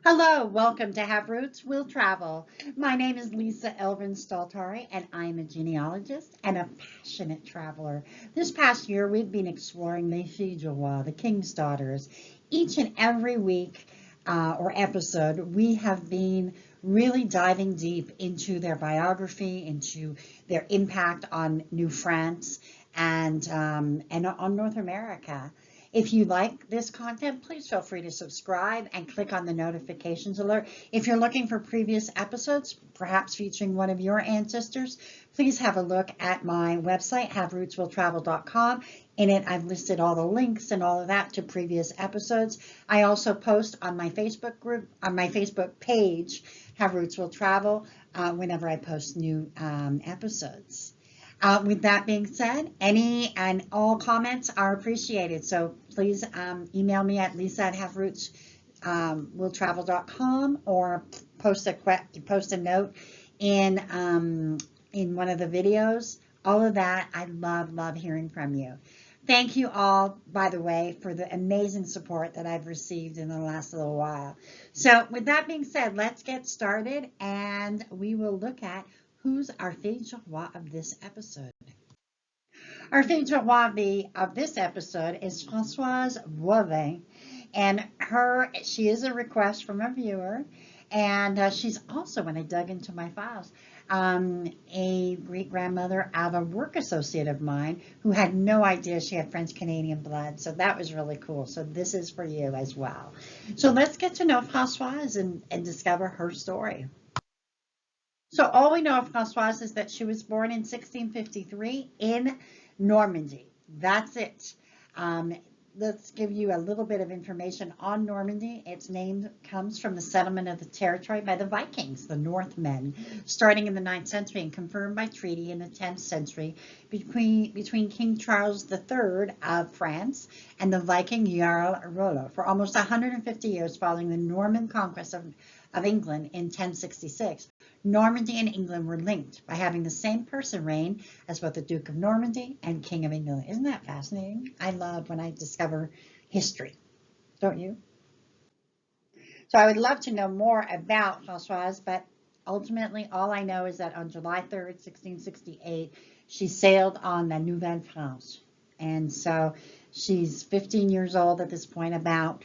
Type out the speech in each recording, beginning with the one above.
Hello, welcome to Have Roots, Will Travel. My name is Lisa Elvin Staltari, and I'm a genealogist and a passionate traveler. This past year, we've been exploring Les Filles du Roi, the King's Daughters. Each and every week or episode, we have been really diving deep into their biography, into their impact on New France and on North America. If you like this content, please feel free to subscribe and click on the notifications alert. If you're looking for previous episodes, perhaps featuring one of your ancestors, please have a look at my website, haverootswilltravel.com. In it, I've listed all the links and all of that to previous episodes. I also post on my Facebook group, on my Facebook page, Have Roots Will Travel, whenever I post new episodes. With that being said, any and all comments are appreciated. So please email me at lisa@haverootswilltravel.com or post a note in one of the videos. All of that, I love hearing from you. Thank you all, by the way, for the amazing support that I've received in the last little while. So with that being said, let's get started and we will look at who's our fille du roi of this episode. Our fille du roi of this episode is Francoise Boivin, and she is a request from a viewer, and she's also, when I dug into my files, a great-grandmother of a work associate of mine who had no idea she had French-Canadian blood, so that was really cool. So this is for you as well. So let's get to know Francoise and discover her story. So all we know of Francoise is that she was born in 1653 in Normandy. That's it. Let's give you a little bit of information on Normandy. Its name comes from the settlement of the territory by the Vikings, the Northmen, starting in the 9th century and confirmed by treaty in the 10th century between King Charles III of France and the Viking Jarl Rollo. For almost 150 years following the Norman conquest of England in 1066, Normandy and England were linked by having the same person reign as both the Duke of Normandy and King of England. Isn't that fascinating? I love when I discover history, don't you? So I would love to know more about Francoise, but ultimately all I know is that on July 3rd, 1668, she sailed on the Nouvelle France. And so she's 15 years old at this point, about.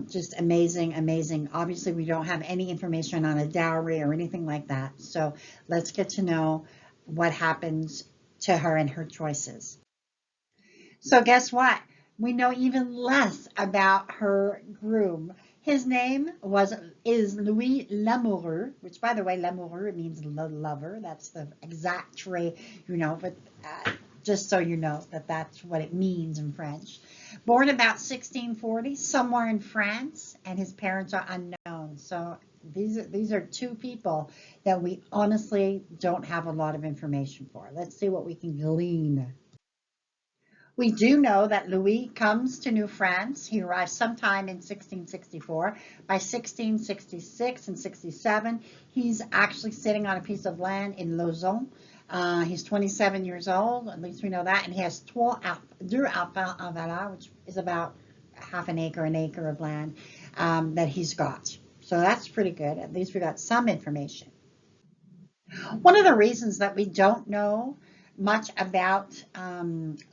Just amazing. Obviously, we don't have any information on a dowry or anything like that. So let's get to know what happens to her and her choices. So guess what? We know even less about her groom. His name is Louis Lamour, which, by the way, Lamoureux means lover. That's the exact trait, but just so you know that that's what it means in French. Born about 1640, somewhere in France, and his parents are unknown. So these are two people that we honestly don't have a lot of information for. Let's see what we can glean. We do know that Louis comes to New France. He arrives sometime in 1664. By 1666 and 67, he's actually sitting on a piece of land in Lausanne. He's 27 years old, at least we know that, and he has deux alpins en valeur, which is about half an acre of land that he's got. So that's pretty good. At least we got some information. One of the reasons that we don't know much about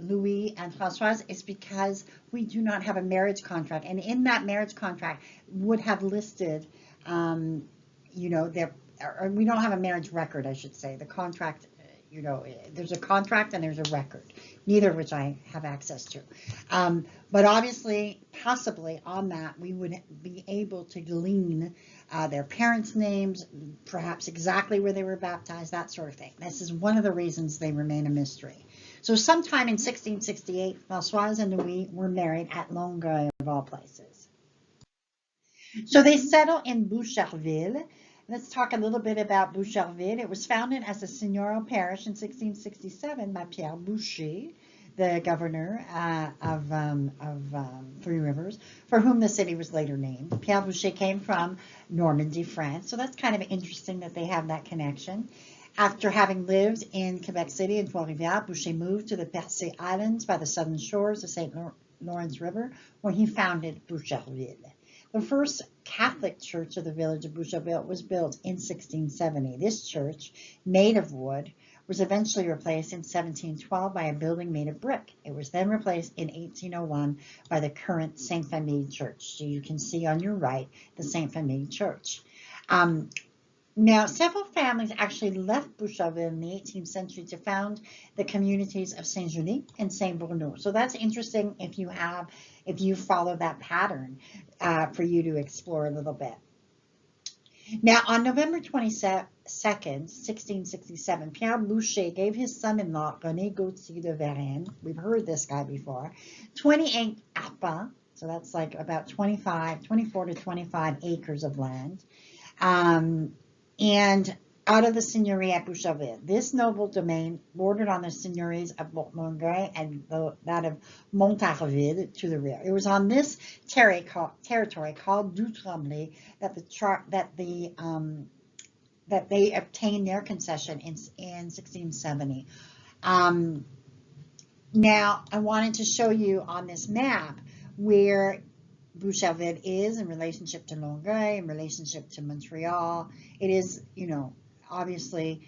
Louis and Francoise is because we do not have a marriage contract, and in that marriage contract would have listed, we don't have a marriage record, I should say. The contract, there's a contract and there's a record, neither of which I have access to. But obviously, possibly on that, we would be able to glean their parents' names, perhaps exactly where they were baptized, that sort of thing. This is one of the reasons they remain a mystery. So sometime in 1668, Francoise and Louis were married at Longueuil, of all places. So they settle in Boucherville. Let's talk a little bit about Boucherville. It was founded as a seigneurial parish in 1667 by Pierre Boucher, the governor of Three Rivers, for whom the city was later named. Pierre Boucher came from Normandy, France, so that's kind of interesting that they have that connection. After having lived in Quebec City and Trois-Rivières, Boucher moved to the Percé Islands by the southern shores of St. Lawrence River, where he founded Boucherville. The first Catholic church of the village of Boucherville was built in 1670. This church, made of wood, was eventually replaced in 1712 by a building made of brick. It was then replaced in 1801 by the current Saint Famille Church. So you can see on your right the Saint Famille Church. Now, several families actually left Boucherville in the 18th century to found the communities of Saint-Genis and Saint-Bruno. So that's interesting if you follow that pattern for you to explore a little bit. Now, on November 22nd, 1667, Pierre Boucher gave his son-in-law, René Gauthier de Varennes, we've heard this guy before, 28 arpents, so that's like about 24 to 25 acres of land, and out of the seigneurie at Boucherville. This noble domain bordered on the seigneuries of Montmagny and that of Montarville to the rear. It was on this territory called du Tremblay that they obtained their concession in 1670. Now, I wanted to show you on this map where Boucherville is in relationship to Longueuil, in relationship to Montreal. It is, obviously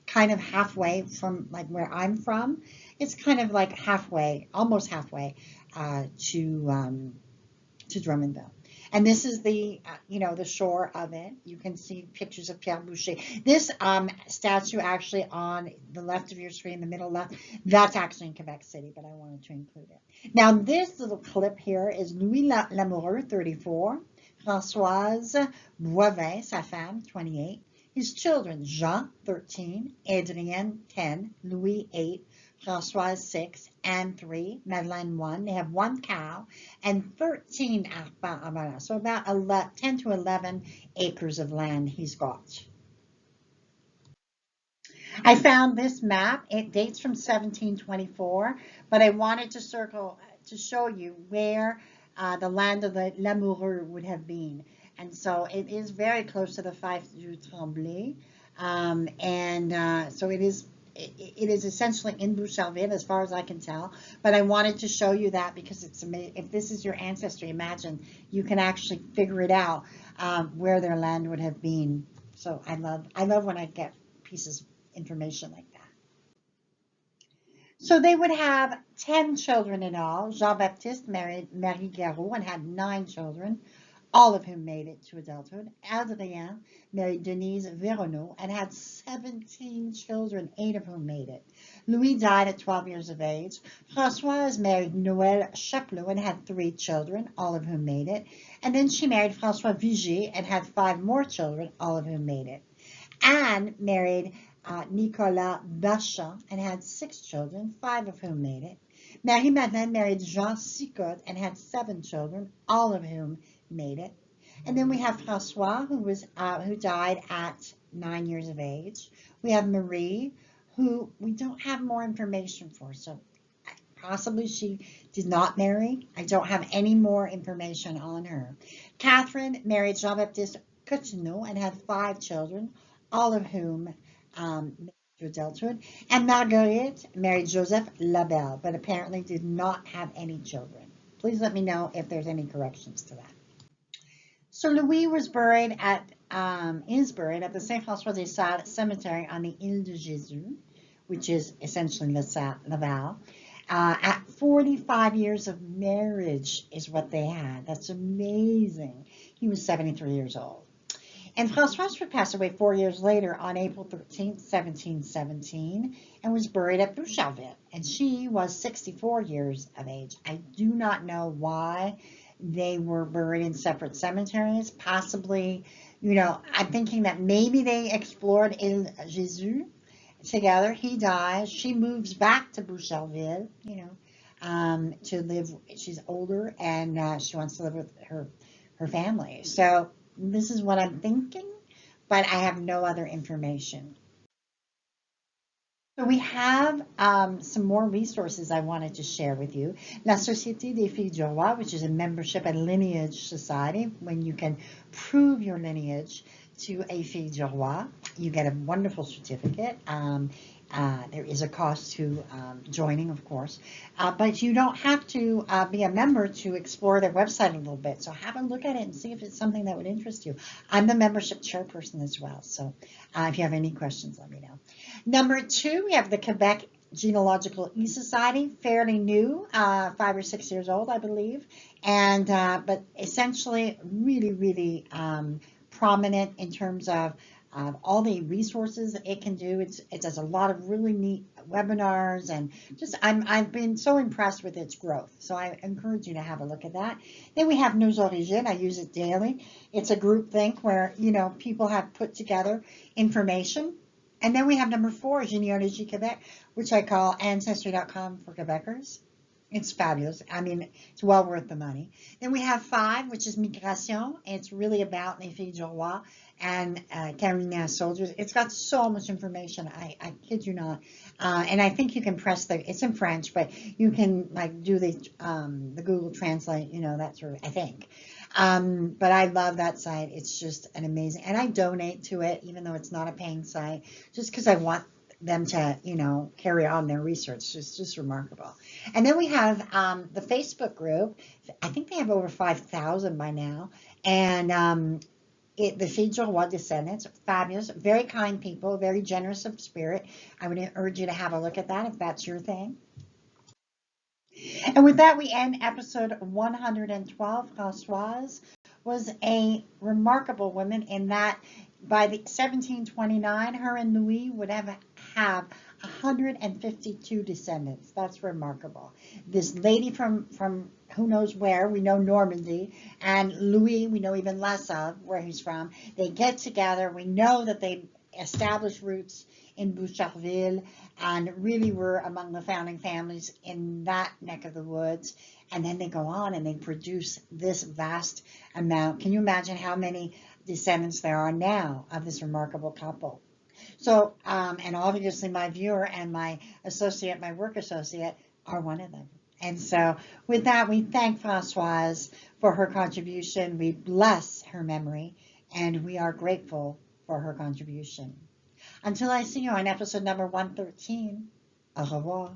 kind of halfway from like where I'm from. It's kind of like halfway, almost halfway to Drummondville. And this is the, the shore of it. You can see pictures of Pierre Boucher. This statue actually on the left of your screen, the middle left, that's actually in Quebec City, but I wanted to include it. Now, this little clip here is Louis Lamour, 34, Francoise Boivin, sa femme, 28, his children, Jean, 13, Adrienne, 10, Louis, 8, Francoise, 6, Anne, 3, Madeleine, 1. They have 1 cow and 13 arpents, so about 10 to 11 acres of land he's got. I found this map. It dates from 1724, but I wanted to circle to show you where the land of the Lamoureux would have been. And so it is very close to the Fief du Tremblay. So it is essentially in Boucherville as far as I can tell. But I wanted to show you that because it's amazing. If this is your ancestry, imagine you can actually figure it out where their land would have been. So I love when I get pieces of information like that. So they would have 10 children in all. Jean-Baptiste married Marie Garot and had 9 children, all of whom made it to adulthood. Adrien married Denise Veronneau and had 17 children, 8 of whom made it. Louis died at 12 years of age. Françoise married Noël Chapelot and had 3 children, all of whom made it. And then she married François Vigier and had 5 more children, all of whom made it. Anne married Nicolas Bachan and had 6 children, 5 of whom made it. Marie-Madeleine married Jean Sicotte and had 7 children, all of whom made it. And then we have Francois, who died at 9 years of age. We have Marie, who we don't have more information for, so possibly she did not marry. I don't have any more information on her. Catherine married Jean-Baptiste Cotineau and had 5 children, all of whom made to adulthood. And Marguerite married Joseph Labelle, but apparently did not have any children. Please let me know if there's any corrections to that. So Louis was buried is buried at the Saint-François des Salles cemetery on the Ile de Jésus, which is essentially Laval. At 45 years of marriage is what they had. That's amazing. He was 73 years old. And Francoise would pass away 4 years later on April 13th, 1717, and was buried at Boucherville. And she was 64 years of age. I do not know why they were buried in separate cemeteries. Possibly, I'm thinking that maybe they explored Ile Jésus together. He dies. She moves back to Boucherville, to live. She's older and she wants to live with her family. So this is what I'm thinking, but I have no other information. So we have some more resources I wanted to share with you. La Société des Filles du Roi, which is a membership and lineage society. When you can prove your lineage to a Fille du Roi, you get a wonderful certificate. There is a cost to joining, of course, but you don't have to be a member to explore their website a little bit. So have a look at it and see if it's something that would interest you. I'm the membership chairperson as well, so if you have any questions, let me know. Number 2, we have the Quebec Genealogical E-Society, fairly new, 5 or 6 years old, I believe, and but essentially really, really prominent in terms of all the resources it can do. It does a lot of really neat webinars, and just I've been so impressed with its growth. So I encourage you to have a look at that. Then we have Nos Origines. I use it daily. It's a group think where people have put together information. And then we have number 4, Genealogical Quebec, which I call Ancestry.com for Quebecers. It's fabulous. I mean, it's well worth the money. Then we have 5, which is Migration. It's really about Les Filles du Roi and Carignan soldiers. It's got so much information. I kid you not. And I think you can press it's in French, but you can do the Google Translate, that sort of, I think. But I love that site. It's just an amazing, and I donate to it, even though it's not a paying site, just because I want them to, carry on their research. It's just remarkable. And then we have the Facebook group. I think they have over 5,000 by now. And the Filles du Roi descendants, fabulous, very kind people, very generous of spirit. I would urge you to have a look at that if that's your thing. And with that, we end episode 112. Francoise was a remarkable woman in that by the 1729, her and Louis would have 152 descendants. That's remarkable. This lady from who knows where, we know Normandy, and Louis, we know even less of where he's from. They get together. We know that they established roots in Boucherville and really were among the founding families in that neck of the woods. And then they go on and they produce this vast amount. Can you imagine how many descendants there are now of this remarkable couple? So, and obviously my viewer and my associate, my work associate, are one of them. And so with that, we thank Francoise for her contribution. We bless her memory, and we are grateful for her contribution. Until I see you on episode number 113, au revoir.